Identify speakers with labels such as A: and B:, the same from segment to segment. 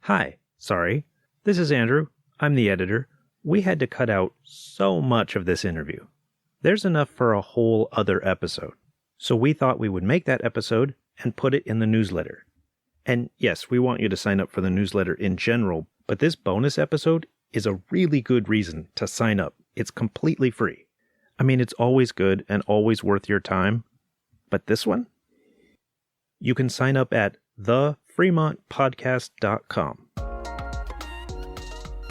A: Hi, sorry. This is Andrew. I'm the editor. We had to cut out so much of this interview. There's enough for a whole other episode. So we thought we would make that episode and put it in the newsletter. And yes, we want you to sign up for the newsletter in general, but this bonus episode is a really good reason to sign up. It's completely free. I mean, it's always good and always worth your time. But this one? You can sign up at thefremontpodcast.com.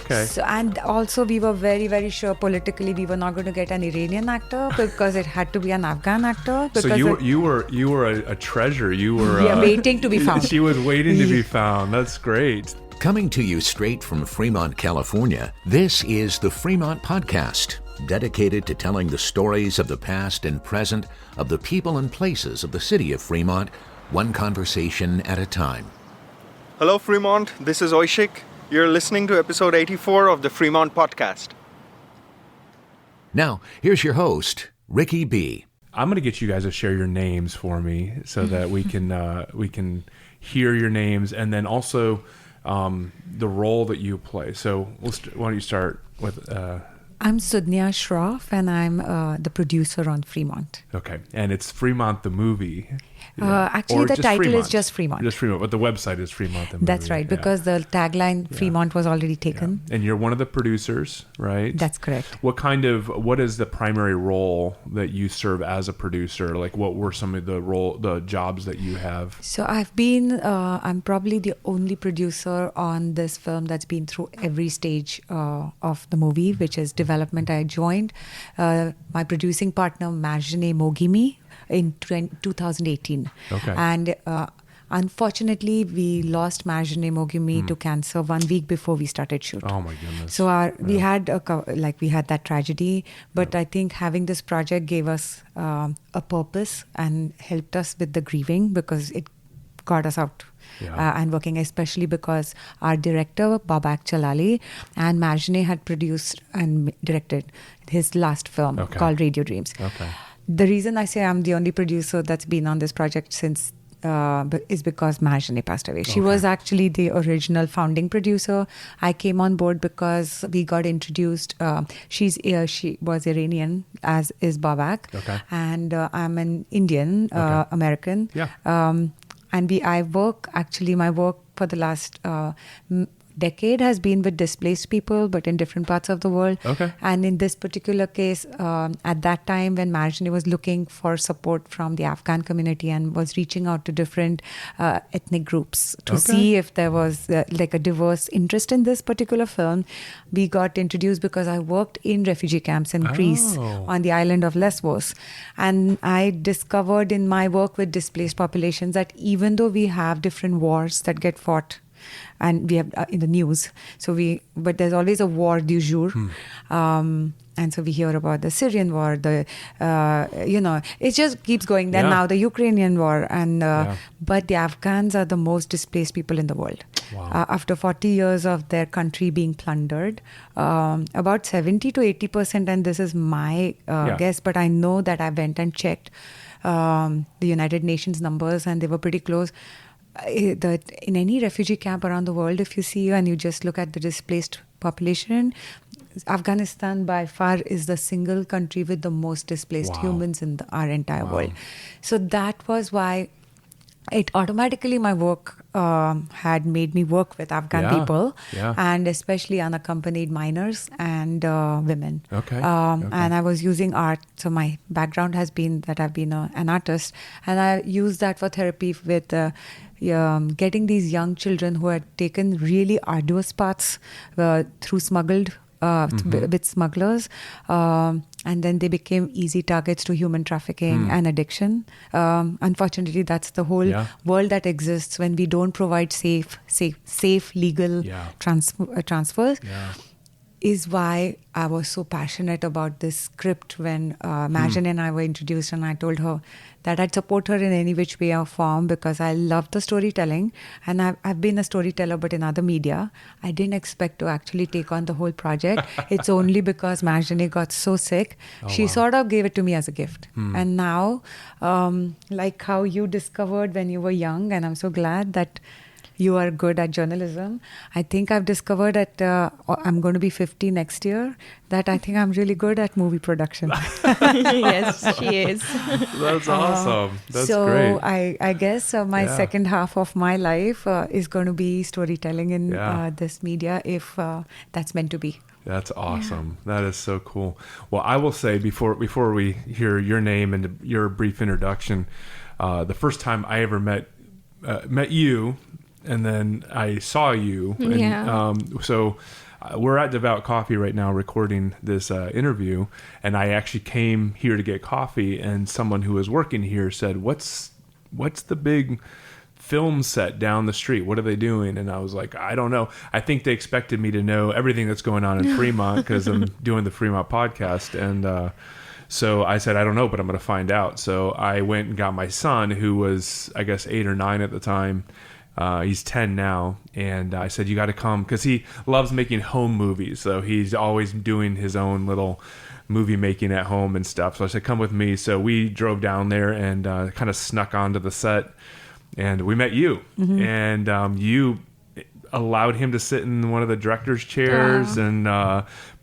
B: Okay.
C: So, and also we were very, very sure politically we were not going to get an Iranian actor because it had to be an Afghan actor.
B: So you were a treasure. You were
C: waiting to be found.
B: She was waiting to be found. That's great.
D: Coming to you straight from Fremont, California, this is the Fremont Podcast, dedicated to telling the stories of the past and present of the people and places of the city of Fremont, one conversation at a time.
E: Hello, Fremont. This is Oishik. You're listening to episode 84 of the Fremont Podcast.
D: Now, here's your host, Ricky B.
B: I'm going to get you guys to share your names for me so that we can hear your names, and then also the role that you play. So why don't you start with...
C: I'm Sudnya Shroff, and I'm the producer on Fremont.
B: Okay, and it's Fremont the movie.
C: Actually, the title
B: Fremont.
C: is just Fremont.
B: Just Fremont, but the website is Fremont the movie.
C: That's right, because the tagline Fremont was already taken.
B: Yeah. And you're one of the producers, right?
C: That's correct.
B: What is the primary role that you serve as a producer? Like, what were some of the jobs that you have?
C: So I'm probably the only producer on this film that's been through every stage of the movie, which is development. I joined my producing partner, Marjane Mogimi, in 2018.
B: Okay.
C: And unfortunately, we lost Marjane Mogimi to cancer 1 week before we started shoot.
B: Oh my goodness!
C: So we had that tragedy, but I think having this project gave us a purpose and helped us with the grieving because it got us out. And working, especially because our director, Babak Jalali, and Marjane had produced and directed his last film called Radio Dreams.
B: Okay.
C: The reason I say I'm the only producer that's been on this project since is because Marjane passed away. She was actually the original founding producer. I came on board because we got introduced. She was Iranian, as is Babak, and I'm an Indian American.
B: Yeah.
C: My work for the last decade has been with displaced people, but in different parts of the world.
B: Okay.
C: And in this particular case, at that time when Marjane was looking for support from the Afghan community and was reaching out to different ethnic groups to see if there was a diverse interest in this particular film, we got introduced because I worked in refugee camps in Greece on the island of Lesbos. And I discovered in my work with displaced populations that even though we have different wars that get fought, and we have in the news, but there's always a war du jour, and so we hear about the Syrian war, it just keeps going. Then now the Ukrainian war, and but the Afghans are the most displaced people in the world.
B: Wow.
C: After 40 years of their country being plundered, about 70 to 80%, and this is my guess, but I know that I went and checked the United Nations numbers, and they were pretty close. In any refugee camp around the world, if you see and you just look at the displaced population, Afghanistan by far is the single country with the most displaced humans in our entire world. So that was why it automatically, my work had made me work with Afghan people, and especially unaccompanied minors and women. And I was using art. So my background has been that I've been an artist, and I use that for therapy with getting these young children who had taken really arduous paths through smuggled with smugglers, and then they became easy targets to human trafficking and addiction. Unfortunately, that's the whole world that exists when we don't provide safe legal transfers. Is why I was so passionate about this script when Marjane and I were introduced, and I told her that I'd support her in any which way or form because I love the storytelling, and I've been a storyteller but in other media. I didn't expect to actually take on the whole project. It's only because Marjane got so sick, she sort of gave it to me as a gift. And now, like how you discovered when you were young, and I'm so glad that you are good at journalism. I think I've discovered that I'm going to be 50 next year, that I think I'm really good at movie production.
F: Yes, she is.
B: That's awesome. That's
C: so
B: great.
C: I guess my second half of my life is going to be storytelling in this media, if that's meant to be.
B: That's awesome. Yeah. That is so cool. Well, I will say before we hear your name and your brief introduction, the first time I ever met you, and then I saw you. And, so we're at Devout Coffee right now recording this interview, and I actually came here to get coffee, and someone who was working here said, "What's the big film set down the street? What are they doing?" And I was like, I don't know. I think they expected me to know everything that's going on in Fremont because I'm doing the Fremont podcast. And so I said, I don't know, but I'm going to find out. So I went and got my son, who was, I guess, 8 or 9 at the time. He's 10 now. And I said, you got to come, because he loves making home movies. So he's always doing his own little movie making at home and stuff. So I said, come with me. So we drove down there and kind of snuck onto the set. And we met you, and you allowed him to sit in one of the director's chairs and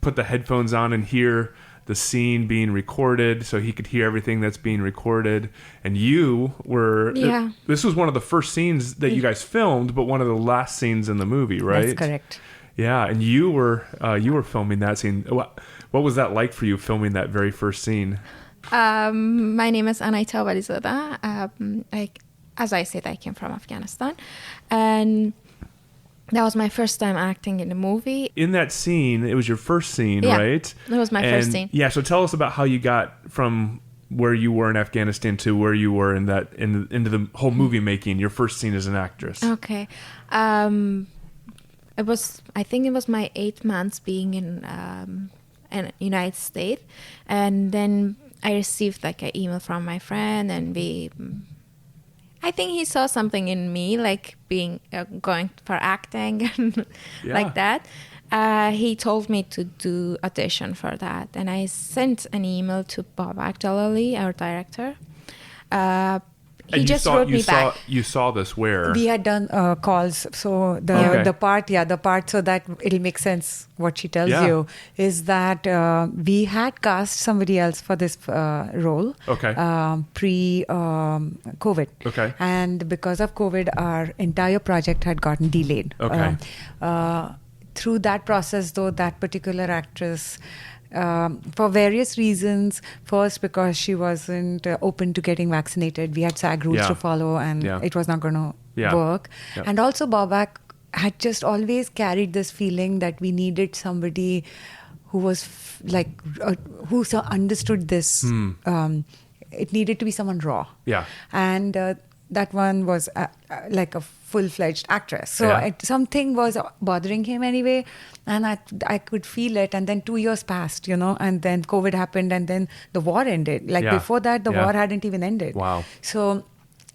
B: put the headphones on and hear the scene being recorded, so he could hear everything that's being recorded. And you were, this was one of the first scenes that you guys filmed, but one of the last scenes in the movie, right?
C: That's correct.
B: Yeah, and you were filming that scene. What was that like for you, filming that very first scene?
F: My name is Anaita Wali Zada. As I said, I came from Afghanistan, and that was my first time acting in a movie. In
B: that scene, it was your first scene, right?
F: It was my first scene.
B: Yeah, so tell us about how you got from where you were in Afghanistan to where you were into the whole movie making, your first scene as an actress.
F: Okay. I think it was my 8 months being in United States, and then I received like an email from my friend, and I think he saw something in me, like being going for acting and like that. He told me to do audition for that, and I sent an email to Babak Jalali, our director. He just wrote me back.
B: You saw this where?
C: We had done calls. So the part, so that it'll make sense what she tells you, is that we had cast somebody else for this role pre-COVID.
B: Okay.
C: And because of COVID, our entire project had gotten delayed.
B: Okay.
C: Through that process, though, that particular actress, for various reasons, first because she wasn't open to getting vaccinated, we had SAG rules to follow, and it was not going to work. And also Babak had just always carried this feeling that we needed somebody who was who understood this. It needed to be someone raw. And that one was like a full-fledged actress. So something was bothering him anyway, and I could feel it. And then 2 years passed, and then COVID happened, and then the war ended. Before that, the war hadn't even ended.
B: Wow.
C: So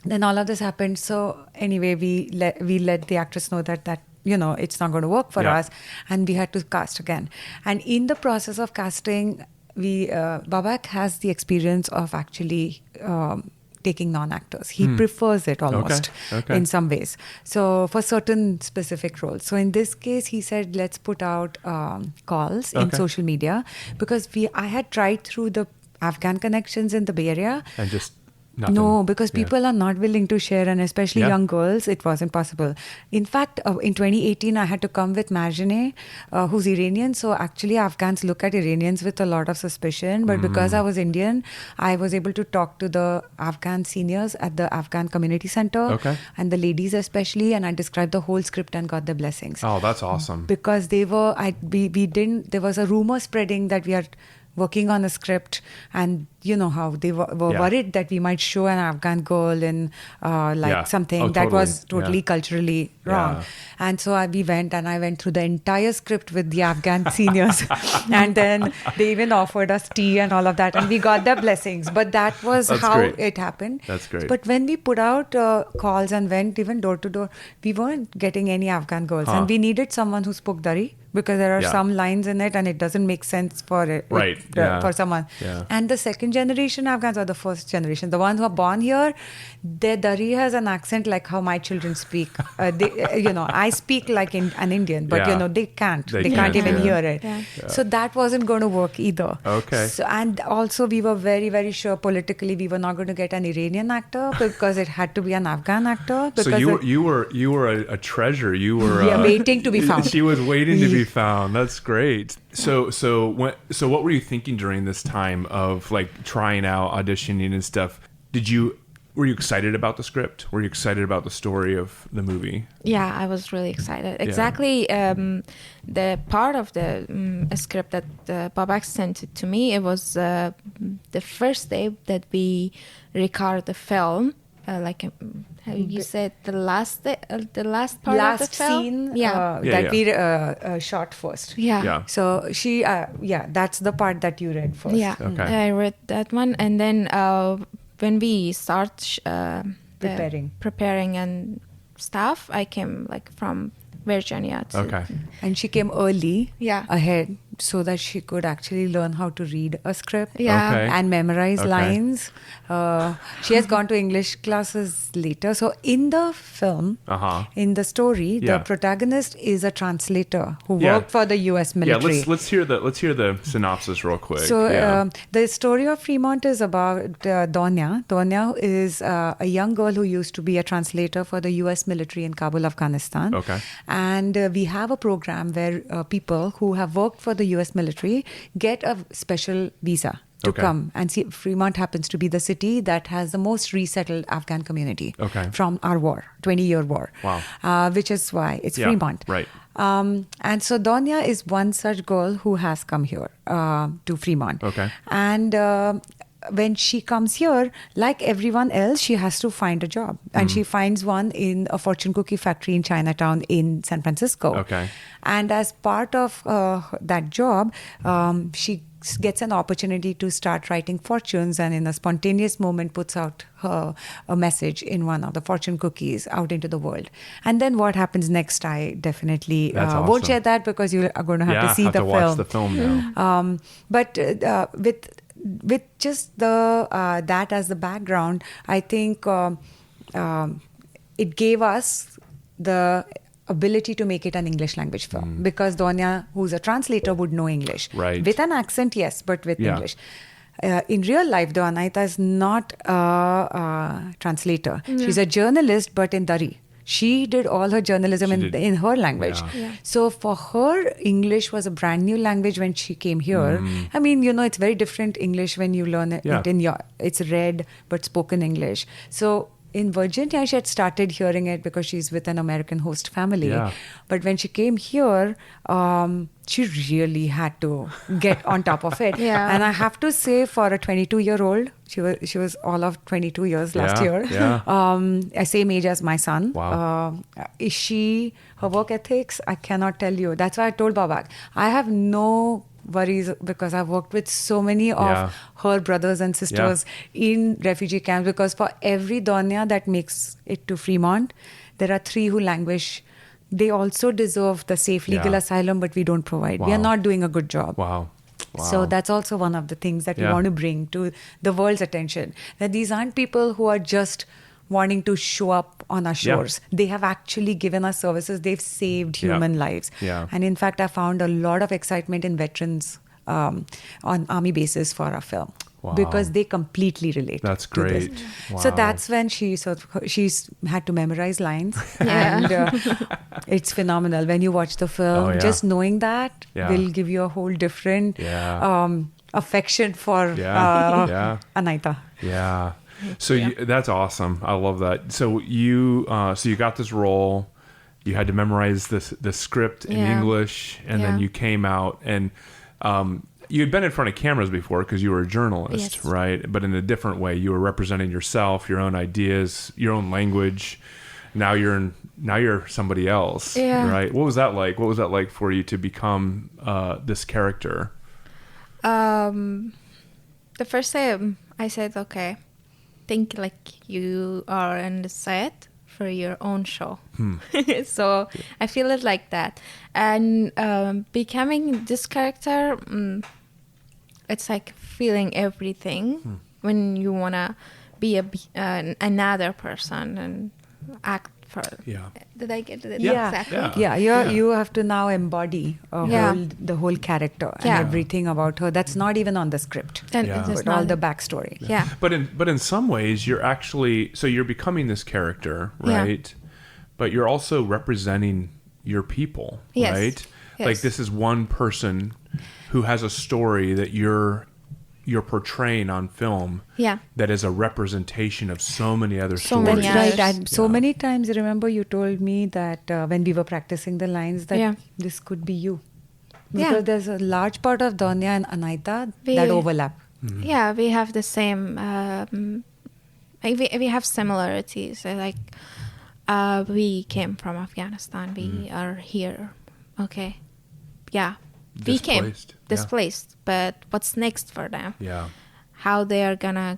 C: then all of this happened. So anyway, we let the actress know that it's not going to work for us, and we had to cast again. And in the process of casting, Babak has the experience of actually taking non-actors. He prefers it almost in some ways. So for certain specific roles. So in this case, he said, let's put out calls in social media, because I had tried through the Afghan connections in the Bay Area.
B: And just nothing.
C: No, because people are not willing to share, and especially young girls, it wasn't possible. In fact, in 2018, I had to come with Marjane, who's Iranian. So actually, Afghans look at Iranians with a lot of suspicion. But because I was Indian, I was able to talk to the Afghan seniors at the Afghan Community Center, and the ladies especially, and I described the whole script and got their blessings.
B: Oh, that's awesome.
C: Because there was a rumor spreading that we are working on a script, and you know how they were worried that we might show an Afghan girl in something that was totally culturally wrong. And so we went, and I went through the entire script with the Afghan seniors, and then they even offered us tea and all of that, and we got their blessings. But that was how it happened.
B: That's great.
C: But when we put out calls and went even door to door, we weren't getting any Afghan girls, and we needed someone who spoke Dari, because there are
B: Yeah.
C: some lines in it and it doesn't make sense for it,
B: Right, yeah.
C: for someone.
B: Yeah.
C: And the second generation Afghans or the first generation, the ones who are born here, their Dari has an accent like how my children speak. I speak like an Indian, but
B: Yeah.
C: they can't.
B: They
C: They can't
B: can't,
C: even
B: yeah.
C: hear it.
F: Yeah.
C: So that wasn't going to work either.
B: Okay.
C: So, and also we were very, very sure politically we were not going to get an Iranian actor because it had to be an Afghan actor. Because
B: So you were a treasure. You were
C: waiting to be found.
B: She was waiting to be found. That's great. So what were you thinking during this time of like trying out, auditioning and stuff? Were you excited about the script? Were you excited about the story of the movie?
F: Yeah, I was really excited. Exactly, the part of the script that Babak sent it to me, it was the first day that we recorded the film. How you said the last part of the film?
C: Scene
F: Yeah.
C: we shot first.
F: Yeah.
B: Yeah.
C: So she, that's the part that you read first.
F: Yeah.
B: Okay.
F: I read that one, and then when we start preparing and stuff, I came like from Virginia.
B: Okay.
C: And she came early
F: Yeah.
C: ahead so that she could actually learn how to read a script
F: Yeah.
B: Okay.
C: and memorize
B: Okay.
C: lines. She has gone to English classes later. So in the film, in the story,
B: Yeah.
C: the protagonist is a translator who
B: Yeah.
C: worked for the U.S. military.
B: Yeah, let's hear the synopsis real quick.
C: So
B: yeah.
C: the story of Fremont is about Donya. Donya is a young girl who used to be a translator for the U.S. military in Kabul, Afghanistan.
B: Okay.
C: And we have a program where people who have worked for the U.S. military get a special visa to
B: Okay.
C: come and see. Fremont happens to be the city that has the most resettled Afghan community
B: Okay.
C: from our war, 20-year war.
B: Wow.
C: Which is why it's
B: Yeah,
C: Fremont.
B: right.
C: And so Donya is one such girl who has come here to Fremont.
B: Okay.
C: And when she comes here, like everyone else, she has to find a job. And she finds one in a fortune cookie factory in Chinatown in San Francisco.
B: Okay.
C: And as part of that job, she gets an opportunity to start writing fortunes, and in a spontaneous moment puts out a message in one of the fortune cookies out into the world. And then what happens next, I definitely
B: That's
C: won't
B: awesome.
C: share that because you are going to have to see the film.
B: watch the film now.
C: But with just the that as the background, I think it gave us the ability to make it an English language film because Donya, who's a translator, would know English.
B: Right.
C: With an accent, yes, but with
B: Yeah.
C: English. In real life, though, Anaita is not a translator. She's a journalist, but in Dari. She did all her journalism in her language.
B: Yeah.
F: Yeah.
C: So for her, English was a brand new language when she came here. I mean, it's very different English when you learn it
B: Yeah.
C: it's read but spoken English. So in Virginia, she had started hearing it because she's with an American host family.
B: Yeah.
C: But when she came here, she really had to get on top of it.
F: Yeah.
C: And I have to say, for a 22-year-old, she was all of 22 years last
B: Yeah,
C: year.
B: yeah.
C: Same age as my son.
B: Wow.
C: Her work ethics, I cannot tell you. That's why I told Babak, I have no worries because I've worked with so many of
B: Yeah.
C: her brothers and sisters in refugee camps, because for every Donya that makes it to Fremont, there are 3 who languish. They also deserve the safe legal
B: Yeah.
C: asylum, but we don't provide. We
B: Wow.
C: are not doing a good job.
B: Wow.
C: So that's also one of the things that we
B: Yeah.
C: want to bring to the world's attention. That these aren't people who are just wanting to show up on our
B: Yeah.
C: shores. They have actually given us services. They've saved
B: Yeah.
C: human lives.
B: Yeah.
C: And in fact, I found a lot of excitement in veterans on army bases for our film.
B: Wow.
C: Because they completely relate.
B: That's
C: to this.
B: great.
C: So
B: Wow.
C: that's when she's had to memorize lines,
F: Yeah.
C: and it's phenomenal when you watch the film.
B: Oh, yeah.
C: Just knowing that
B: Yeah.
C: will give you a whole different
B: Yeah.
C: affection for
B: Yeah.
C: Anaita.
B: Yeah. So that's awesome. I love that. So you got this role. You had to memorize the script in
F: Yeah.
B: English, and then
F: Yeah.
B: you came out and you had been in front of cameras before because you were a journalist,
F: Yes.
B: right? But in a different way. You were representing yourself, your own ideas, your own language. Now you're somebody else,
F: Yeah.
B: right? What was that like? What was that like for you to become this character?
F: The first time I said, okay, think like you are on the set for your own show. So I feel it like that. And becoming this character, it's like feeling everything when you want to be another person and act for.
B: Yeah.
F: Did I get it?
C: Yeah.
F: Exactly.
C: Yeah, you have to now embody the whole character and
F: Yeah.
C: everything about her. That's not even on the script.
F: And
B: Yeah.
F: it's just
C: But all
F: not-
C: the backstory.
F: Yeah.
B: But in some ways, you're actually you're becoming this character,
F: Yeah.
B: right? But you're also representing your people,
F: Yes.
B: right?
F: Yes.
B: Like this is one person who has a story that you're portraying on film.
F: Yeah.
B: That is a representation of so many other
F: So
B: stories.
F: many
C: That's
F: others.
C: right. And so many times, remember you told me that when we were practicing the lines that this could be you.
F: Yeah.
C: Because there's a large part of Donya and Anaita
F: We-
C: that overlap.
F: Yeah, we have the same. We have similarities. We came from Afghanistan. We are here. Okay. Yeah. We came
B: Displaced. Yeah.
F: displaced. But what's next for them?
B: Yeah.
F: How they are gonna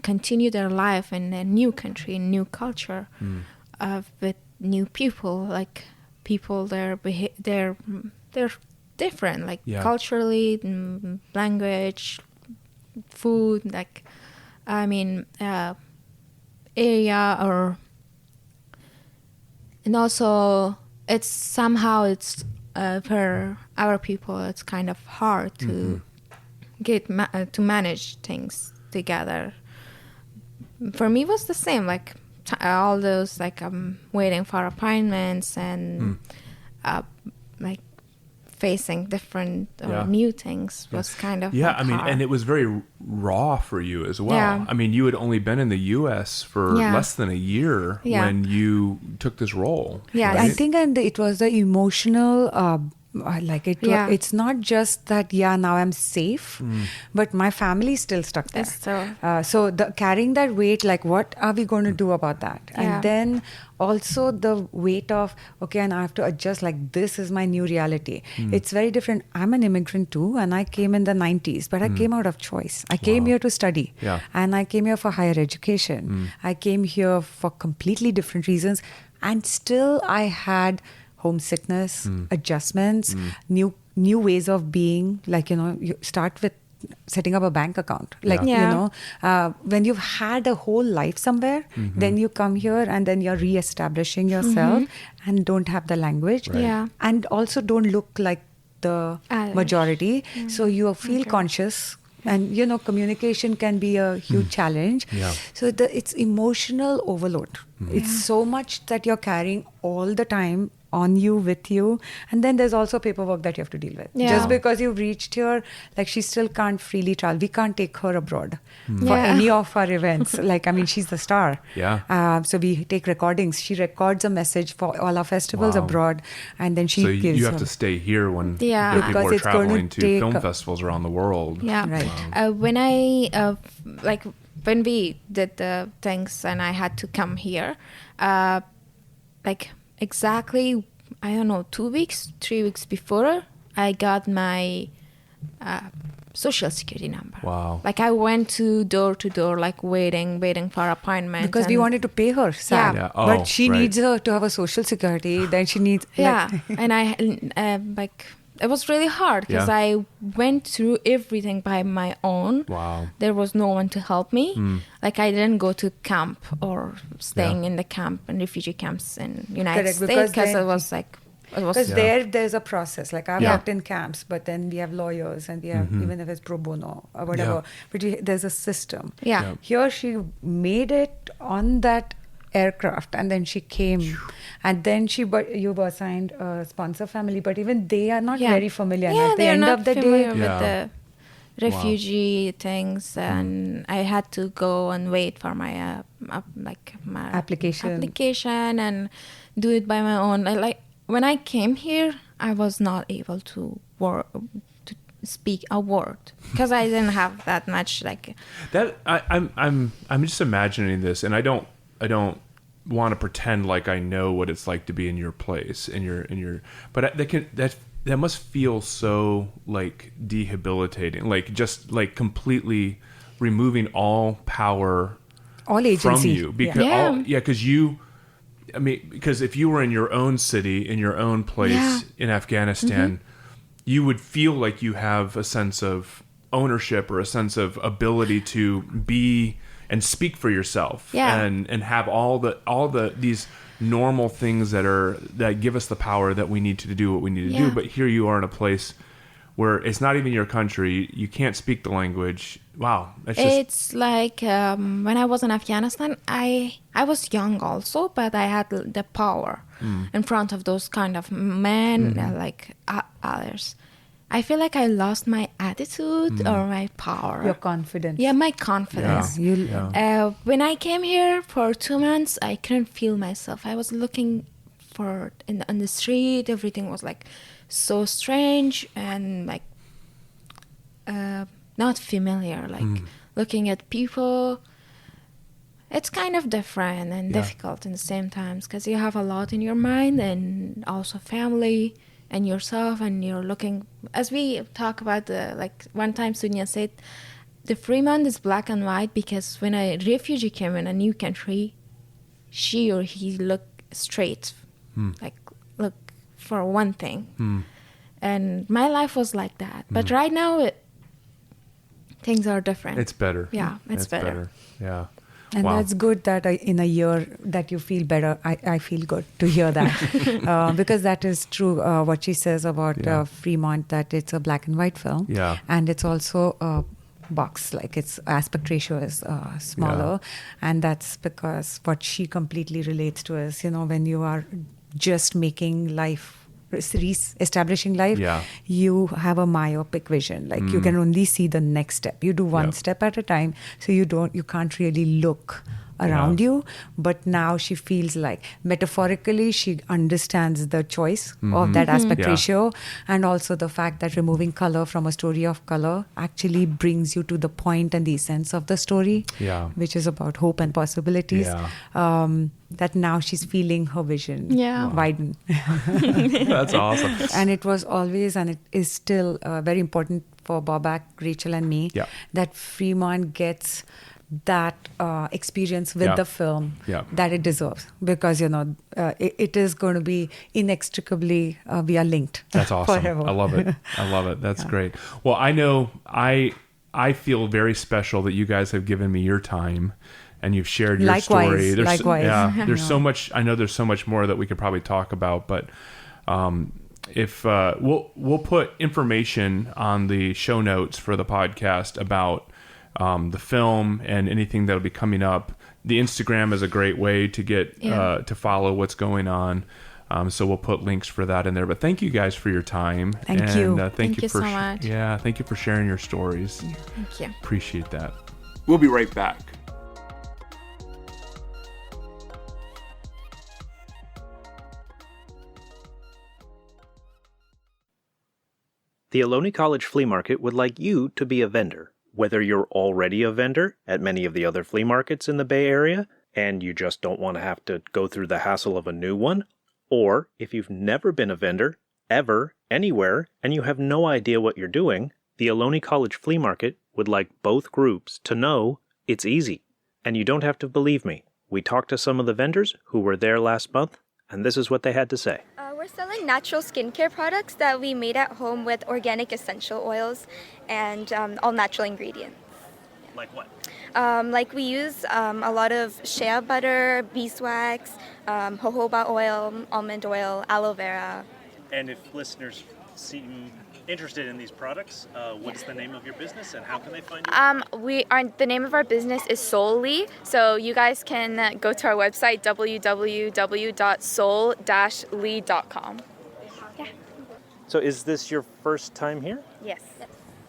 F: continue their life in a new country, new culture, with new people. Like people, they're different. Like culturally, language, food. Like area or. And also, it's for our people, it's kind of hard to to manage things together. For me, it was the same. Like all those, like waiting for appointments and like facing different or new things was kind of hard.
B: And it was very raw for you as well.
F: Yeah.
B: I mean, you had only been in the U.S. for less than a year when you took this role.
F: Yeah,
B: right?
C: I think it was the emotional it's not just that now I'm safe, but my family's still stuck there. So carrying that weight, like what are we going to do about that? And then also the weight of and I have to adjust, like this is my new reality. It's very different. I'm an immigrant too, and I came in the 90s, but I came out of choice. I came here to study, and I came here for higher education. I came here for completely different reasons, and still I had homesickness, adjustments, new ways of being. Like, you start with setting up a bank account. Like, when you've had a whole life somewhere, then you come here and then you're re-establishing yourself and don't have the language.
B: Right.
F: Yeah.
C: And also don't look like the majority. So you feel conscious. And, communication can be a huge challenge.
B: Yeah.
C: So it's emotional overload. It's so much that you're carrying all the time on you, with you. And then there's also paperwork that you have to deal with.
F: Yeah.
C: Just because you've reached here, like she still can't freely travel. We can't take her abroad for any of our events. She's the star.
B: Yeah.
C: So we take recordings. She records a message for all our festivals abroad. And then she
B: So
C: gives
B: you have to stay here when
F: Yeah.
B: people
C: Because
B: are
C: it's going to
B: traveling to
C: take
B: film festivals around the world.
F: Yeah.
C: Right.
F: When I when we did the things and I had to come here, exactly, I don't know, 2 weeks, 3 weeks before, I got my social security number.
B: Wow.
F: Like I went to door, like waiting for appointments.
C: because we wanted to pay her, sad.
B: Yeah. Oh,
C: but she
B: right.
C: needs her to have a social security. Then she needs...
F: And I it was really hard because I went through everything by my own.
B: Wow.
F: There was no one to help me. Like I didn't go to camp or staying in the camp and refugee camps in United
C: Correct,
F: States
C: because
F: because it was like
C: Because there's a process. Like I've worked in camps, but then we have lawyers and we have, even if it's pro bono or whatever, but there's a system.
F: Yeah.
C: Here she made it on that aircraft and then she came and then you were assigned a sponsor family, but even they are not very familiar. And at the end of the day,
F: with the refugee things, and I had to go and wait for my my application and do it by my own. When I came here, I was not able to speak a word because I didn't have that much
B: that. I'm just imagining this, and I don't want to pretend like I know what it's like to be in your place, but that must feel so debilitating, just completely removing all power
C: all agency
B: from you, because because I mean, because if you were in your own city, in your own place in Afghanistan, you would feel like you have a sense of ownership or a sense of ability to be and speak for yourself and have all the these normal things that give us the power that we need to do what we need to do. But here you are in a place where it's not even your country. You can't speak the language. Wow.
F: It's like when I was in Afghanistan, I was young also, but I had the power in front of those kind of men like others. I feel like I lost my attitude or my power.
C: Your confidence.
F: Yeah, my confidence. When I came here for 2 months, I couldn't feel myself. I was looking on the street. Everything was like so strange and like not familiar. Like looking at people, it's kind of different and difficult in the same times because you have a lot in your mind and also family and yourself, and you're looking, as we talk about like one time Sudnya said, the Fremont is black and white because when a refugee came in a new country, she or he looked straight, like look for one thing. And my life was like that. But right now, things are different.
B: It's better.
F: Yeah, it's better.
B: Yeah.
C: And that's good that in a year that you feel better. I feel good to hear that because that is true. What she says about Fremont, that it's a black and white film.
B: Yeah.
C: And it's also a box, like its aspect ratio is smaller. And that's because what she completely relates to is, when you are just making life, establishing life, you have a myopic vision. Like you can only see the next step. You do one step at a time, so you can't really look around you. But now she feels like metaphorically she understands the choice of that aspect ratio, and also the fact that removing color from a story of color actually brings you to the point and the essence of the story, which is about hope and possibilities. That now she's feeling her vision widen.
B: That's awesome.
C: And it was always, and it is still very important for Babak, Rachel and me, that Fremont gets that experience with the film that it deserves, because it is going to be inextricably we are linked.
B: That's awesome.
C: Forever.
B: I love it. That's great. Well, I know I feel very special that you guys have given me your time and you've shared your story.
C: Likewise.
B: There's so much. I know there's so much more that we could probably talk about, but if we'll put information on the show notes for the podcast about the film and anything that'll be coming up. The Instagram is a great way to get to follow what's going on. So we'll put links for that in there. But thank you guys for your time.
C: Thank you.
F: Thank you so much.
B: Yeah, thank you for sharing your stories.
F: Thank you.
B: Appreciate that.
E: We'll be right back.
A: The Ohlone College Flea Market would like you to be a vendor. Whether you're already a vendor at many of the other flea markets in the Bay Area and you just don't want to have to go through the hassle of a new one, or if you've never been a vendor, ever, anywhere, and you have no idea what you're doing, the Ohlone College Flea Market would like both groups to know it's easy. And you don't have to believe me. We talked to some of the vendors who were there last month, and this is what they had to say.
G: We're selling natural skincare products that we made at home with organic essential oils and all natural ingredients.
A: Like what?
G: Like we use a lot of shea butter, beeswax, jojoba oil, almond oil, aloe vera.
A: And if listeners seem interested in these products, what's the name of your business and how can they find you?
G: The name of our business is Soul-Lee, so you guys can go to our website www.soul-lee.com. Yeah.
A: So is this your first time here?
G: Yes.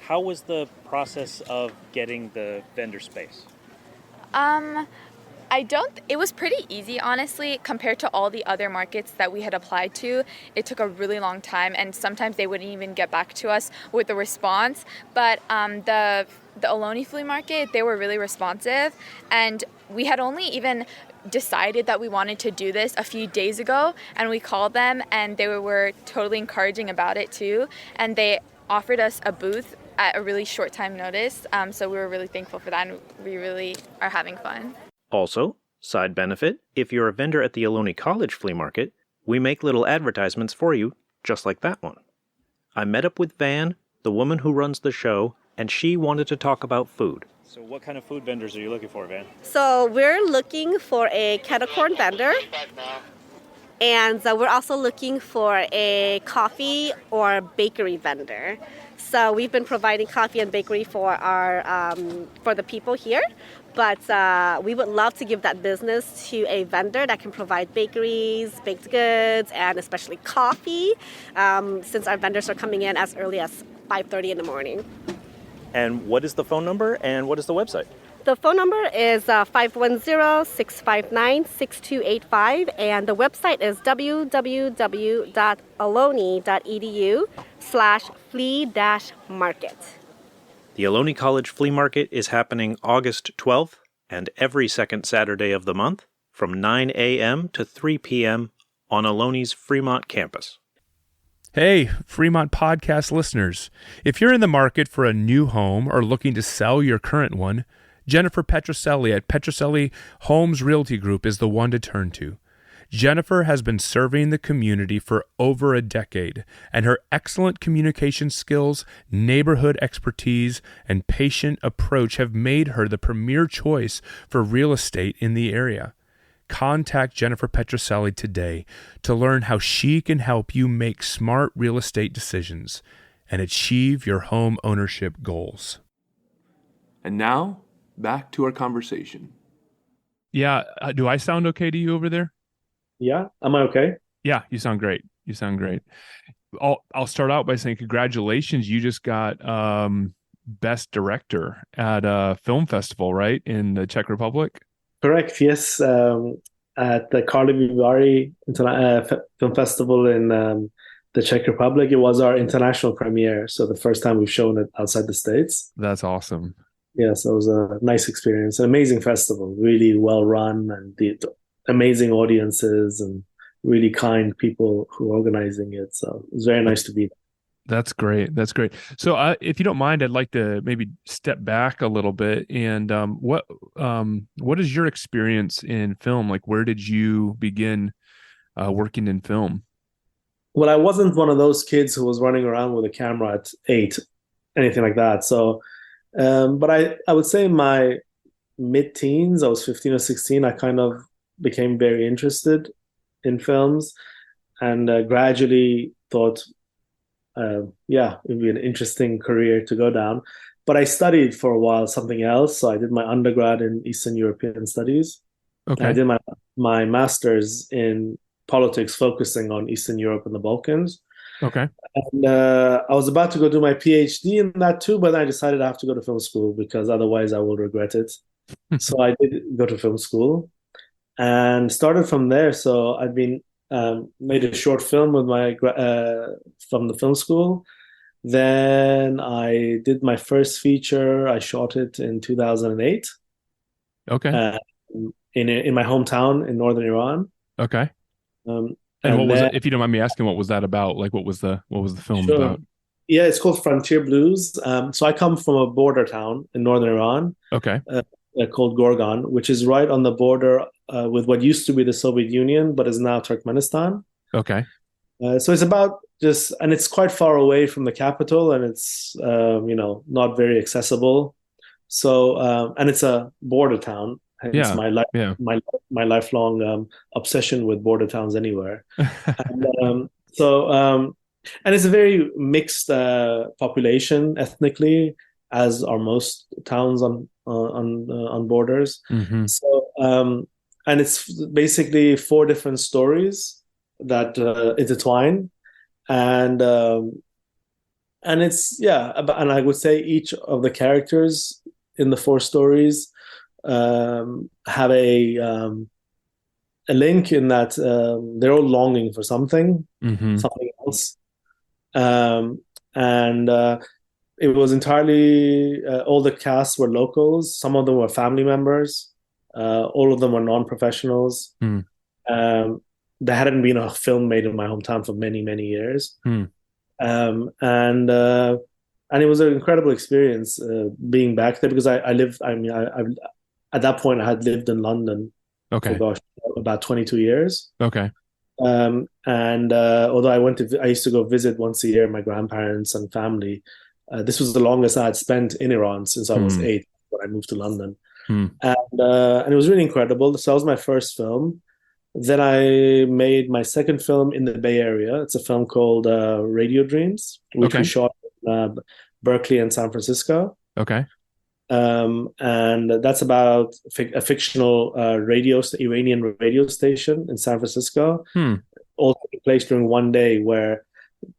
A: How was the process of getting the vendor space?
G: It was pretty easy, honestly, compared to all the other markets that we had applied to. It took a really long time, and sometimes they wouldn't even get back to us with a response. But the Ohlone Flea Market, they were really responsive, and we had only even decided that we wanted to do this a few days ago, and we called them, and they were totally encouraging about it too, and they offered us a booth at a really short time notice, so we were really thankful for that, and we really are having fun.
A: Also, Side benefit, if you're a vendor at the Ohlone College Flea Market, we make little advertisements for you, just like that one. I met up with Van, the woman who runs the show, and she wanted to talk about food. So what kind of food vendors are you looking for, Van?
H: So we're looking for a kettle corn vendor, and we're also looking for a coffee or bakery vendor. So we've been providing coffee and bakery for our for the people here, but we would love to give that business to a vendor that can provide bakeries, baked goods, and especially coffee, since our vendors are coming in as early as 5:30 in the morning.
A: And what is the phone number and what is the website?
H: The phone number is 510-659-6285, and the website is www.ohlone.edu/flea-market.
A: The Ohlone College Flea Market is happening August 12th and every second Saturday of the month from 9 a.m. to 3 p.m. on Ohlone Fremont campus.
B: Hey, Fremont podcast listeners. If you're in the market for a new home or looking to sell your current one, Jennifer Petroselli at Petroselli Homes Realty Group is the one to turn to. Jennifer has been serving the community for over a decade, and her excellent communication skills, neighborhood expertise, and patient approach have made her the premier choice for real estate in the area. Contact Jennifer Petroselli today to learn how she can help you make smart real estate decisions and achieve your home ownership goals.
I: And now, back to our conversation.
B: Yeah, do I sound okay to you over there?
J: Yeah, am I okay?
B: Yeah, you sound great. You sound great. I'll start out by saying congratulations. You just got Best Director at a film festival, right, in the Czech Republic?
J: Correct, yes. At the Karlovy Vary Film Festival in the Czech Republic. It was our international premiere, so the first time we've shown it outside the States.
B: That's awesome.
J: Yeah, so it was a nice experience. An amazing festival, really well run, and the amazing audiences and really kind people who are organizing it. So it was very nice to be there.
B: That's great. That's great. So if you don't mind, I'd like to maybe step back a little bit. And what is your experience in film? Like, where did you begin working in film?
J: Well, I wasn't one of those kids who was running around with a camera at 8, anything like that. So, but I would say in my mid-teens, I was 15 or 16, I kind of became very interested in films and gradually thought, it'd be an interesting career to go down. But I studied for a while something else. So I did my undergrad in Eastern European Studies.
B: Okay.
J: I did my master's in politics, focusing on Eastern Europe and the Balkans.
B: Okay.
J: And I was about to go do my PhD in that too, but I decided I have to go to film school because otherwise I will regret it. So I did go to film school and started from there. So I've been made a short film with from the film school. Then I did my first feature. I shot it in 2008.
B: Okay.
J: In my hometown in northern Iran.
B: Okay. And what was it? If you don't mind me asking, what was that about? Like, what was the film about?
J: Yeah, it's called Frontier Blues. So I come from a border town in northern Iran.
B: Okay.
J: Called Gorgan, which is right on the border with what used to be the Soviet Union, but is now Turkmenistan.
B: Okay.
J: So it's about and it's quite far away from the capital, and it's not very accessible. So and it's a border town. Hence my lifelong obsession with border towns anywhere. And it's a very mixed population ethnically, as are most towns on borders.
B: Mm-hmm.
J: So and it's basically 4 different stories that intertwine, and it's and I would say each of the characters in the 4 stories have a link in that they're all longing for something else, and it was entirely all the cast were locals. Some of them were family members. All of them were non-professionals. There hadn't been a film made in my hometown for many, many years. And it was an incredible experience being back there because I lived. I at that point I had lived in London
B: Okay.
J: for about 22 years.
B: Okay.
J: And although I used to go visit once a year my grandparents and family. This was the longest I had spent in Iran since I was 8 when I moved to London. And it was really incredible. So that was my first film. Then I made my second film in the Bay Area. It's a film called Radio Dreams, which we shot in Berkeley and San Francisco.
B: Okay.
J: And that's about a fictional Iranian radio station in San Francisco. All took place during one day where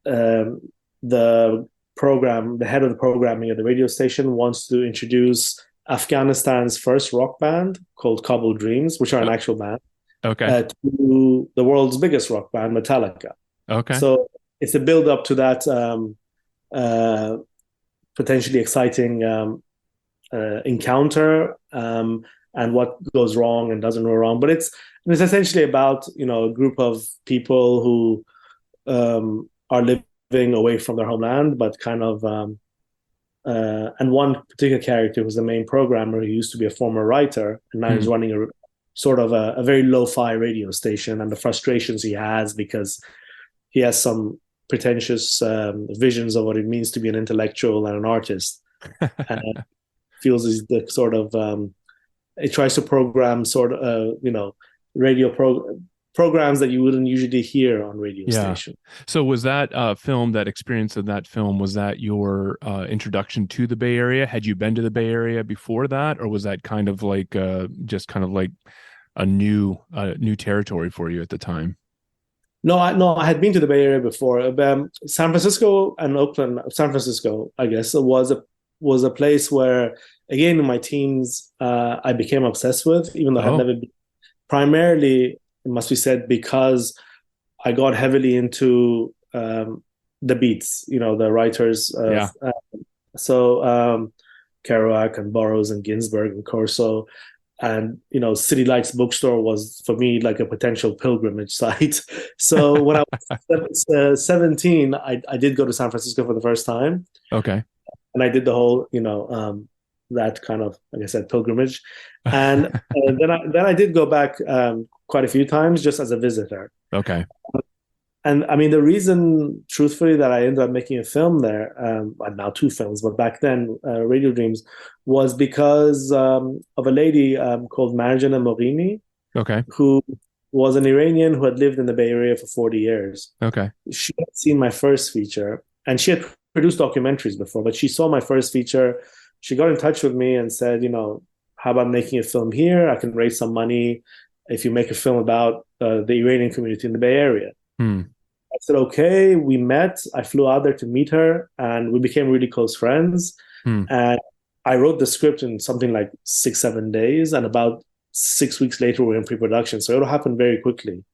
J: the head of the programming at the radio station wants to introduce Afghanistan's first rock band called Kabul Dreams, which are an actual band, to the world's biggest rock band, Metallica.
B: Okay.
J: So it's a build up to that potentially exciting encounter and what goes wrong and doesn't go wrong. But it's essentially about, a group of people who are living away from their homeland, but kind of and one particular character who's the main programmer, who used to be a former writer and now he's running a sort of a very lo-fi radio station, and the frustrations he has because he has some pretentious visions of what it means to be an intellectual and an artist. And feels is the sort of it tries to program sort of radio programs that you wouldn't usually hear on radio station.
B: So was that experience of that film, was that your introduction to the Bay Area? Had you been to the Bay Area before that, or was that kind of like just kind of like a new territory for you at the time?
J: No, I had been to the Bay Area before. San Francisco and Oakland. San Francisco, I guess, was a place where, again, in my teens, I became obsessed with, even though I had never been. Primarily, it must be said, because I got heavily into the beats, the writers. So Kerouac and Burroughs and Ginsberg and Corso. And, City Lights Bookstore was, for me, like a potential pilgrimage site. So when I was 17, I did go to San Francisco for the first time.
B: Okay.
J: And I did the whole, that kind of, like I said, pilgrimage. And then I did go back quite a few times just as a visitor.
B: Okay.
J: And I mean, the reason, truthfully, that I ended up making a film there, now 2 films, but back then, Radio Dreams, was because of a lady called Marjana Moghimi, who was an Iranian who had lived in the Bay Area for 40 years.
B: Okay.
J: She had seen my first feature, and she had produced documentaries before, but she saw my first feature. She got in touch with me and said, how about making a film here? I can raise some money if you make a film about the Iranian community in the Bay Area. I said, okay. We met. I flew out there to meet her, and we became really close friends. And I wrote the script in something like 6-7 days, and about 6 weeks later, we were in pre-production. So it all happened very quickly.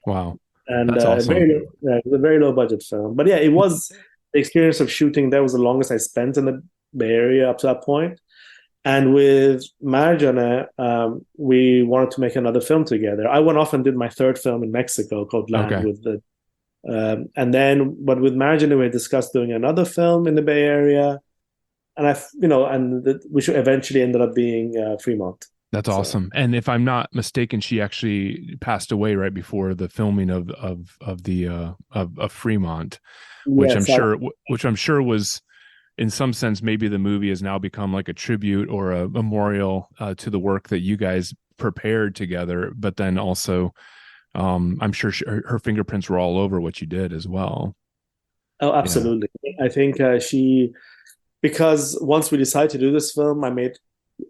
B: Wow.
J: And
B: that's awesome.
J: it was a very low budget film. But yeah, it was the experience of shooting there was the longest I spent in the Bay Area up to that point. And with Marjana, we wanted to make another film together. I went off and did my third film in Mexico called Land but with Marjana, we discussed doing another film in the Bay Area, and which eventually ended up being Fremont.
B: That's awesome. And if I'm not mistaken, she actually passed away right before the filming of Fremont, which I'm sure was, in some sense, maybe the movie has now become like a tribute or a memorial to the work that you guys prepared together. But then also, I'm sure her fingerprints were all over what you did as well.
J: Oh, absolutely. Yeah. I think because once we decided to do this film, I made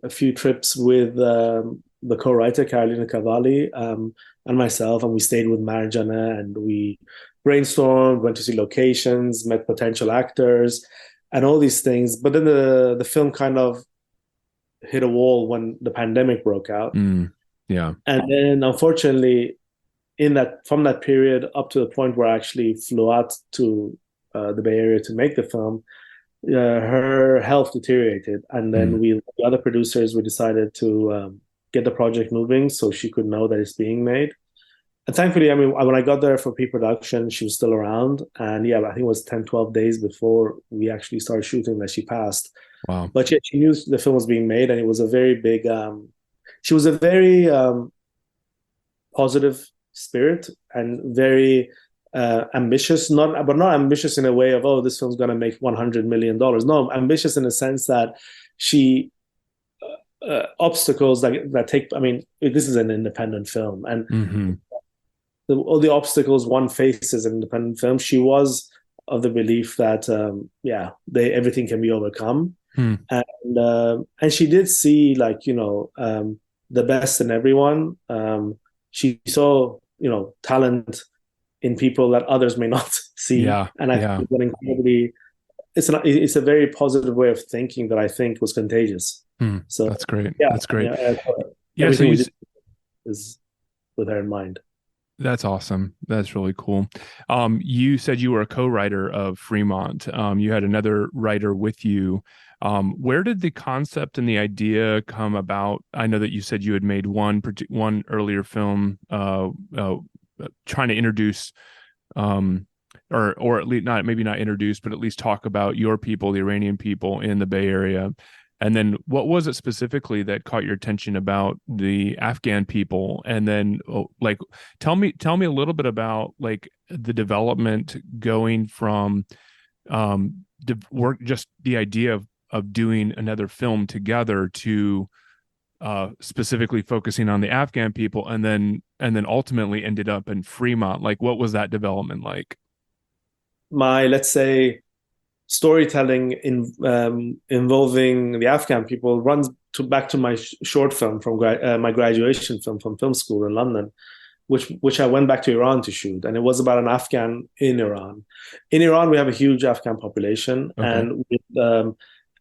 J: a few trips with the co-writer, Carolina Cavalli, and myself, and we stayed with Marjana, and we brainstormed, went to see locations, met potential actors, and all these things. But then the film kind of hit a wall when the pandemic broke out.
B: Yeah.
J: And then, unfortunately, from that period up to the point where I actually flew out to the Bay Area to make the film, her health deteriorated. And then the other producers, we decided to get the project moving so she could know that it's being made. And thankfully, I mean, when I got there for pre-production, she was still around. And yeah, I think it was 10, 12 days before we actually started shooting that she passed.
B: Wow.
J: But yeah, she knew the film was being made, and it was a very big, she was a very positive spirit and very ambitious, not ambitious in a way of, oh, this film's going to make $100 million. No, ambitious in a sense that she obstacles that take. I mean, this is an independent film, and all the obstacles one faces as an independent film, she was of the belief that everything can be overcome, and she did see the best in everyone. She saw talent in people that others may not see, and I think it's incredibly. It's a very positive way of thinking that I think was contagious. So
B: that's great.
J: Yeah,
B: that's great.
J: Everything we did is with her in mind.
B: That's awesome. That's really cool. You said you were a co-writer of Fremont. You had another writer with you. Where did the concept and the idea come about? I know that you said you had made one earlier film trying to introduce or at least not introduce, but at least talk about your people, the Iranian people in the Bay Area. And then what was it specifically that caught your attention about the Afghan people? And then tell me a little bit about the development going from just the idea of doing another film together to specifically focusing on the Afghan people, and then ultimately ended up in Fremont. What was that development like?
J: My, let's say, storytelling involving the Afghan people runs back to my short film from my graduation film from film school in London, which I went back to Iran to shoot, and it was about an Afghan in Iran. In Iran, we have a huge Afghan population, and with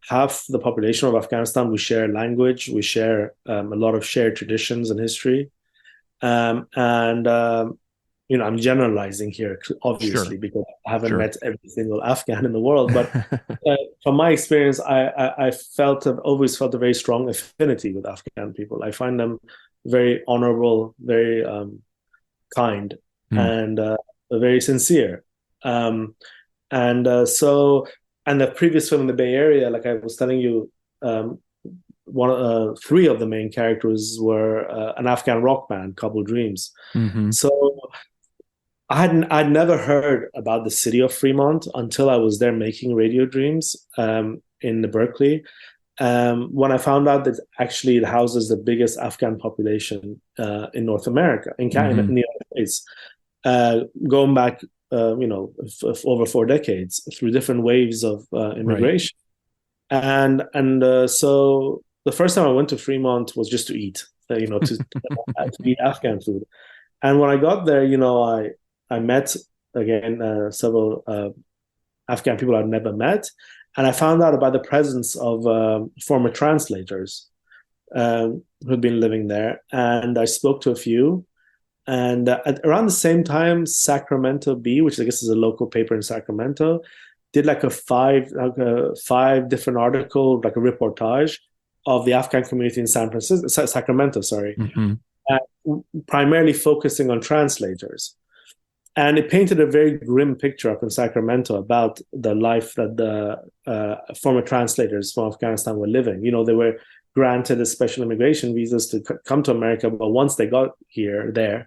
J: half the population of Afghanistan, we share language, we share a lot of shared traditions and history, I'm generalizing here, obviously, because I haven't met every single Afghan in the world. But from my experience, I always felt a very strong affinity with Afghan people. I find them very honorable, very kind, and very sincere. And the previous film in the Bay Area, like I was telling you, three of the main characters were an Afghan rock band, Kabul Dreams. So I'd never heard about the city of Fremont until I was there making Radio Dreams in Berkeley. When I found out that actually it houses the biggest Afghan population in North America, in the United States, going back, over 4 decades through different waves of immigration. Right. And so the first time I went to Fremont was just to eat, to eat Afghan food. And when I got there, I met again several Afghan people I'd never met, and I found out about the presence of former translators who'd been living there, and I spoke to a few. And around the same time, Sacramento Bee, which I guess is a local paper in Sacramento, did a five different article, like a reportage of the Afghan community in Sacramento, primarily focusing on translators. And it painted a very grim picture up in Sacramento about the life that the former translators from Afghanistan were living. They were granted a special immigration visas to come to America, but once they got they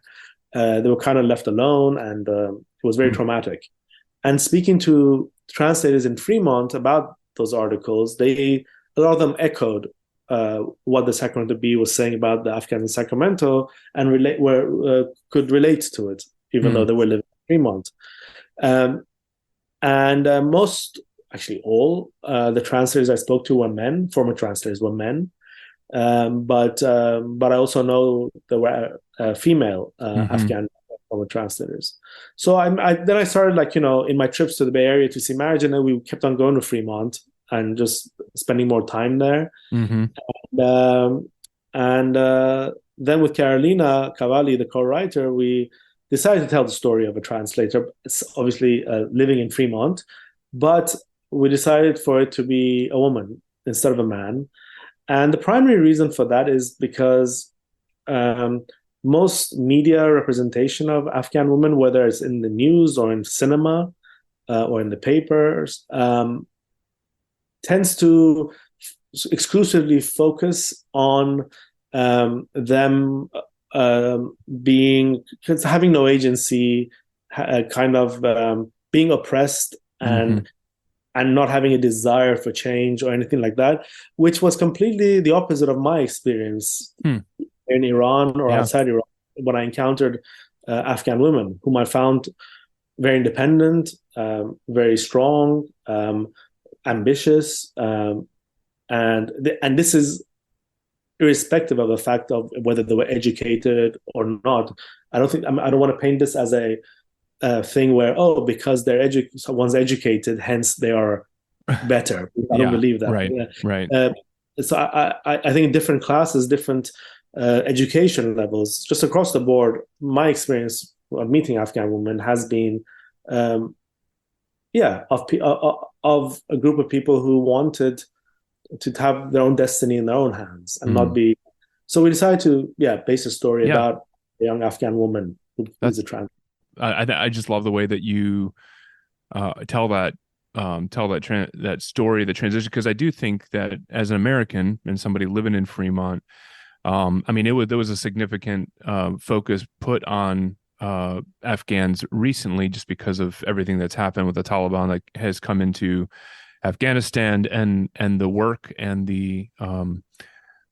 J: were kind of left alone, and it was very traumatic. And speaking to translators in Fremont about those articles, a lot of them echoed what the Sacramento Bee was saying about the Afghans in Sacramento, and could relate to it, even though they were living in Fremont. Most, actually all, the translators I spoke to were men, former translators were men. But I also know there were female Afghan former translators. So then I started, in my trips to the Bay Area to see marriage, and then we kept on going to Fremont and just spending more time there. And then with Carolina Cavalli, the co-writer, we decided to tell the story of a translator. It's obviously living in Fremont, but we decided for it to be a woman instead of a man. And the primary reason for that is because most media representation of Afghan women, whether it's in the news or in cinema or in the papers, tends to exclusively focus on them having no agency, kind of being oppressed and not having a desire for change or anything like that, which was completely the opposite of my experience in Iran or outside Iran when I encountered Afghan women whom I found very independent, very strong, ambitious, and this is irrespective of the fact of whether they were educated or not. I don't want to paint this as a thing where, because someone's educated, hence they are better. I don't believe that.
B: Right.
J: So I think different classes, different education levels, just across the board, my experience of meeting Afghan women has been, of a group of people who wanted to have their own destiny in their own hands and not be. So we decided to base a story about a young Afghan woman who's a trans.
B: I just love the way that you tell that story, the transition, because I do think that as an American and somebody living in Fremont, there was a significant focus put on Afghans recently, just because of everything that's happened with the Taliban that has come into Afghanistan and the work and the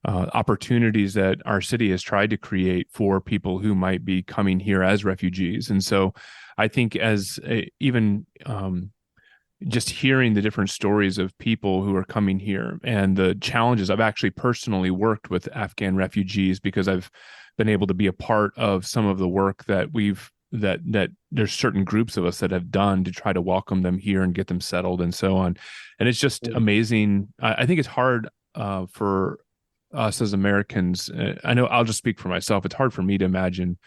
B: opportunities that our city has tried to create for people who might be coming here as refugees. And so I think just hearing the different stories of people who are coming here and the challenges, I've actually personally worked with Afghan refugees because I've been able to be a part of some of the work that that there's certain groups of us that have done to try to welcome them here and get them settled and so on. And it's just amazing. I think it's hard for us as Americans. I know I'll just speak for myself. It's hard for me to imagine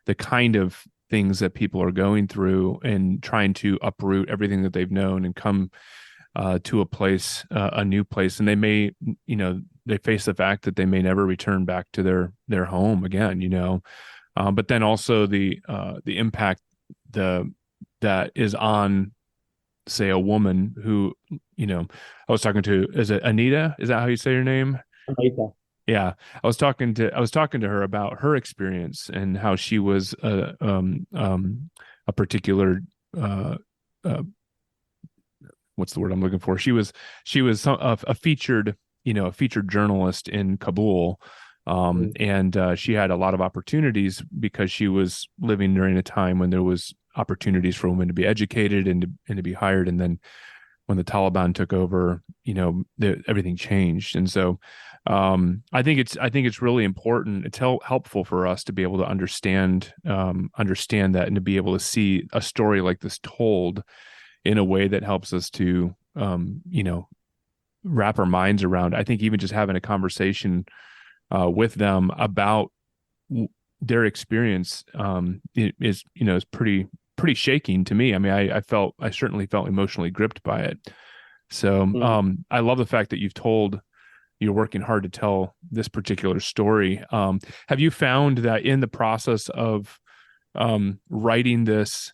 B: the kind of things that people are going through and trying to uproot everything that they've known and come to a place, a new place. And they may, they face the fact that they may never return back to their home again, but then also the impact that is on, say, a woman who, I was talking to, is it Anita? Is that how you say your name?
J: Anaita.
B: Yeah, I was talking to her about her experience and how she was a particular what's the word I'm looking for? She was a featured journalist in Kabul, and she had a lot of opportunities because she was living during a time when there was opportunities for women to be educated and to be hired, and then when the Taliban took over, everything changed. And so I think it's really important. It's helpful for us to be able to understand that and to be able to see a story like this told in a way that helps us to, wrap our minds around. I think even just having a conversation with them about their experience is pretty shaking to me. I mean, I certainly felt emotionally gripped by it. So I love the fact that you're working hard to tell this particular story. Have you found that in the process of writing this,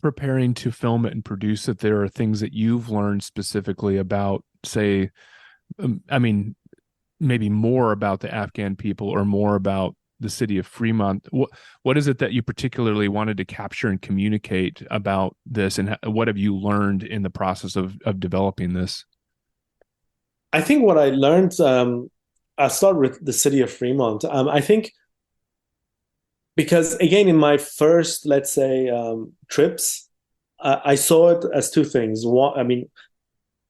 B: preparing to film it and produce it, there are things that you've learned specifically about, say, maybe more about the Afghan people or more about the city of Fremont? What is it that you particularly wanted to capture and communicate about this, and what have you learned in the process of developing this?
J: I think what I learned, I'll start with the city of Fremont. I think because, again, in my first, let's say, trips, I saw it as two things. One,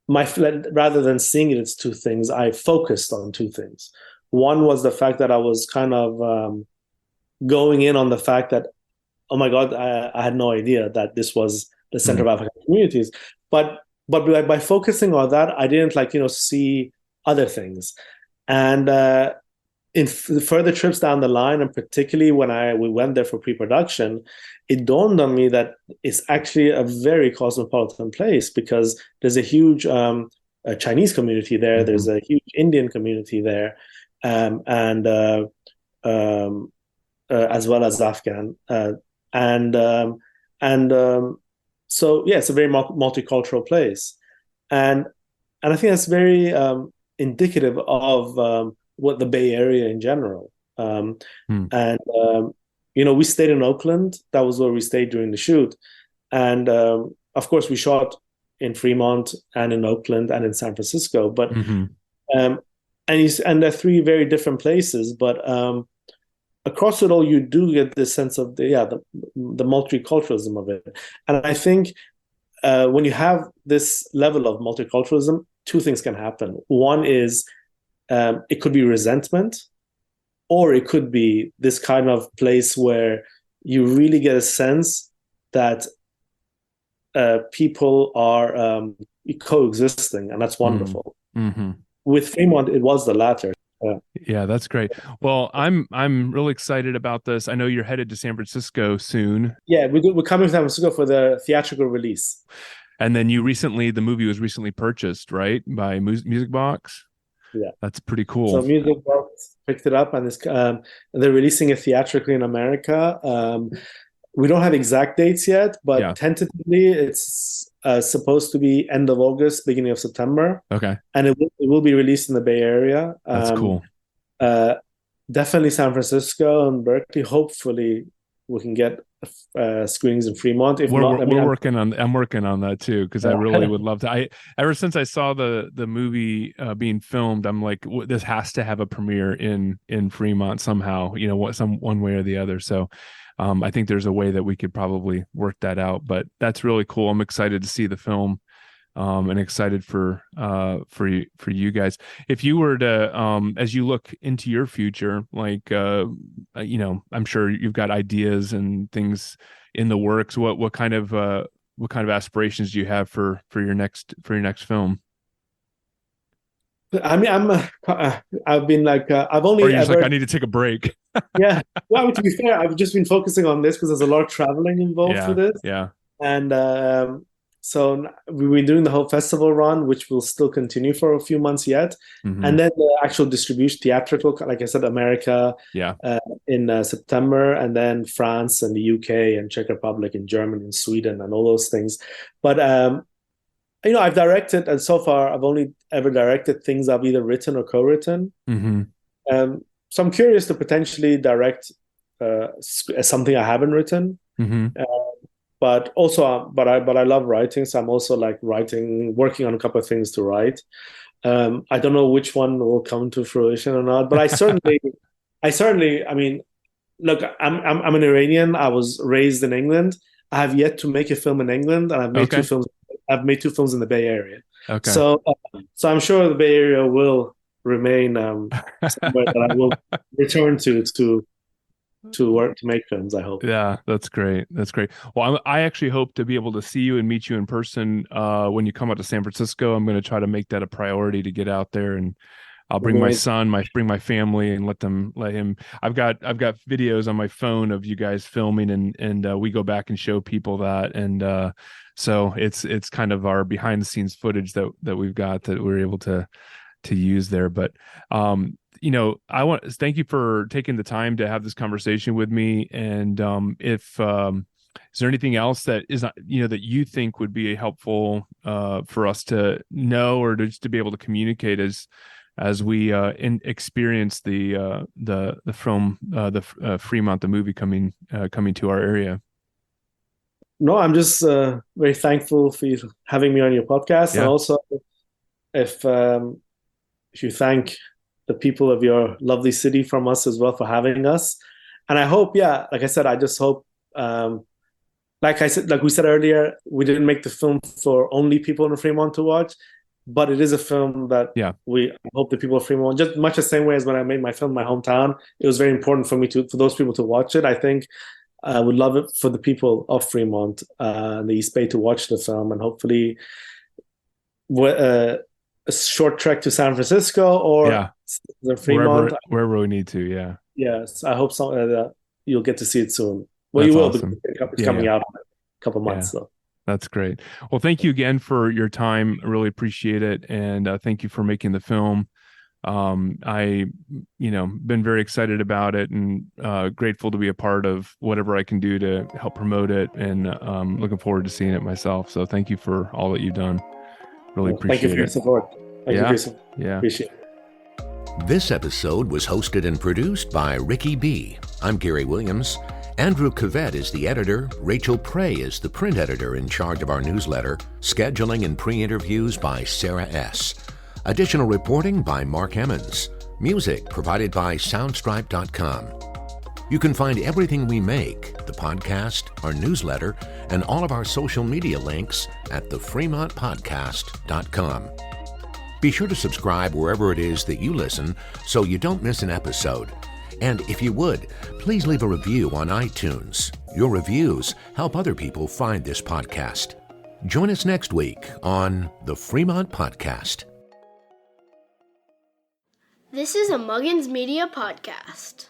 J: rather than seeing it as two things, I focused on two things. One was the fact that I was kind of going in on the fact that, oh my God, I had no idea that this was the Center of African Communities. But by focusing on that, I didn't see other things. And in further trips down the line, and particularly when we went there for pre-production, it dawned on me that it's actually a very cosmopolitan place, because there's a huge Chinese community there. There's a huge Indian community there. And as well as Afghan, so it's a very multicultural place, and I think that's very indicative of what the Bay Area in general And we stayed in Oakland. That was where we stayed during the shoot. And of course, we shot in Fremont and in Oakland and in San Francisco. But and they're three very different places. But across it all, you do get this sense of the multiculturalism of it. And I think when you have this level of multiculturalism, two things can happen. One is it could be resentment, or it could be this kind of place where you really get a sense that people are coexisting, and that's wonderful. With Fremont, it was the latter.
B: Yeah, that's great. Well, I'm really excited about this. I know you're headed to San Francisco soon.
J: Yeah, we're coming to San Francisco for the theatrical release.
B: And then the movie was recently purchased, right, by Music Box?
J: Yeah,
B: that's pretty cool.
J: So Music Box picked it up, and they're releasing it theatrically in America. We don't have exact dates yet, but tentatively it's supposed to be end of August, beginning of September.
B: Okay.
J: And it will be released in the Bay Area.
B: That's cool.
J: Definitely San Francisco and Berkeley. Hopefully we can get screenings in Fremont. If
B: I'm working on that too, because I really would love to. Ever since I saw the movie being filmed, I'm like, this has to have a premiere in Fremont somehow, one way or the other. So I think there's a way that we could probably work that out, but that's really cool. I'm excited to see the film, and excited for you guys. If you were to, as you look into your future, like, I'm sure you've got ideas and things in the works. What kind of aspirations do you have for your next film?
J: I mean, I've been like, I've only.
B: Or you're just like, I need to take a break.
J: Yeah. Well, to be fair, I've just been focusing on this because there's a lot of traveling involved with this.
B: Yeah.
J: And so we've been doing the whole festival run, which will still continue for a few months yet. And then the actual distribution, theatrical, like I said, America in September, and then France and the UK and Czech Republic and Germany and Sweden and all those things. But I've directed, and so far I've only ever directed things I've either written or co-written. So I'm curious to potentially direct something I haven't written. But I love writing, so I'm also like working on a couple of things to write. I don't know which one will come to fruition or not, but I certainly, I mean, look, I'm an Iranian. I was raised in England. I have yet to make a film in England, and I've made two films. I've made two films in the Bay Area. Okay. So I'm sure the Bay Area will remain somewhere that I will return to work to make films, I hope.
B: Yeah, that's great. Well, I actually hope to be able to see you and meet you in person when you come out to San Francisco. I'm going to try to make that a priority to get out there, and I'll bring my son, bring my family, and let him. I've got videos on my phone of you guys filming, and we go back and show people that, and so it's kind of our behind the scenes footage that we've got that we're able to use there. But I want to thank you for taking the time to have this conversation with me. And if is there anything else that is not, that you think would be helpful for us to know, or just to be able to communicate as we experience the film, Fremont, the movie coming to our area?
J: No, I'm just very thankful for you having me on your podcast. And also, if you thank the people of your lovely city from us as well for having us. And I hope, like I said, I just hope, like we said earlier, we didn't make the film for only people in Fremont to watch, but it is a film that we hope the people of Fremont, just much the same way as when I made my film in my hometown, it was very important for me for those people to watch it. I think I would love it for the people of Fremont, the East Bay, to watch the film, and hopefully a short trek to San Francisco or Fremont,
B: wherever we need to.
J: Yes, I hope so. You'll get to see it soon. Well, you will. Awesome. It's coming out in a couple months. So
B: that's great. Well, thank you again for your time. I really appreciate it, and thank you for making the film. I been very excited about it, and grateful to be a part of whatever I can do to help promote it, and looking forward to seeing it myself. So thank you for all that you've done. Really appreciate it.
J: Thank you for your support. Thank you for your support.
B: Yeah.
J: Appreciate it.
D: This episode was hosted and produced by Ricky B. I'm Gary Williams. Andrew Cavett is the editor. Rachel Prey is the print editor in charge of our newsletter. Scheduling and pre-interviews by Sarah S. Additional reporting by Mark Emmons. Music provided by Soundstripe.com. You can find everything we make, the podcast, our newsletter, and all of our social media links at thefremontpodcast.com. Be sure to subscribe wherever it is that you listen so you don't miss an episode. And if you would, please leave a review on iTunes. Your reviews help other people find this podcast. Join us next week on the Fremont Podcast.
K: This is a Muggins Media podcast.